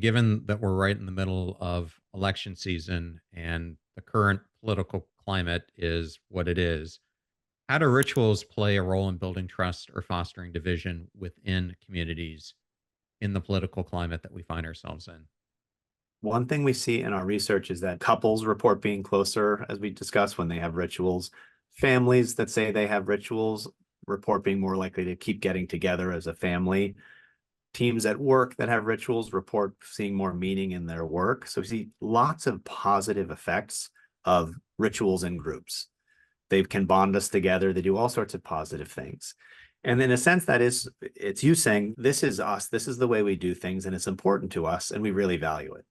Given that we're right in the middle of election season and the current political climate is what it is, how do rituals play a role in building trust or fostering division within communities in the political climate that we find ourselves in? One thing we see in our research is that couples report being closer, as we discussed, when they have rituals. Families that say they have rituals report being more likely to keep getting together as a family. Teams at work that have rituals report seeing more meaning in their work. So we see lots of positive effects of rituals in groups. They can bond us together. They do all sorts of positive things. And in a sense, it's you saying, this is us, this is the way we do things, and it's important to us, and we really value it.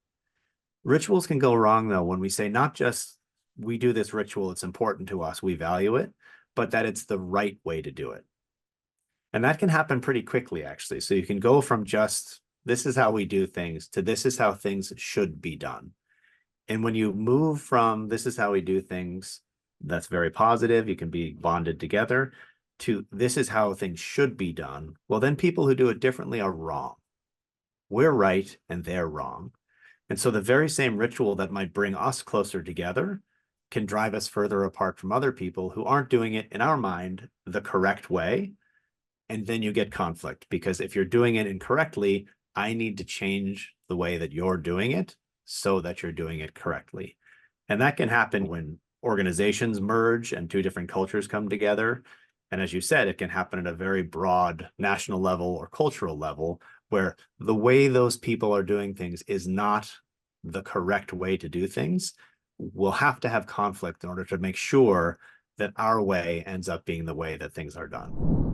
Rituals can go wrong, though, when we say not just we do this ritual, it's important to us, we value it, but that it's the right way to do it. And that can happen pretty quickly, actually. So you can go from just this is how we do things to this is how things should be done. And when you move from this is how we do things, that's very positive, you can be bonded together, to this is how things should be done. Well, then people who do it differently are wrong. We're right and they're wrong. And so the very same ritual that might bring us closer together can drive us further apart from other people who aren't doing it, in our mind, the correct way. And then you get conflict because if you're doing it incorrectly, I need to change the way that you're doing it so that you're doing it correctly. And that can happen when organizations merge and two different cultures come together. And as you said, it can happen at a very broad national level or cultural level where the way those people are doing things is not the correct way to do things. We'll have to have conflict in order to make sure that our way ends up being the way that things are done.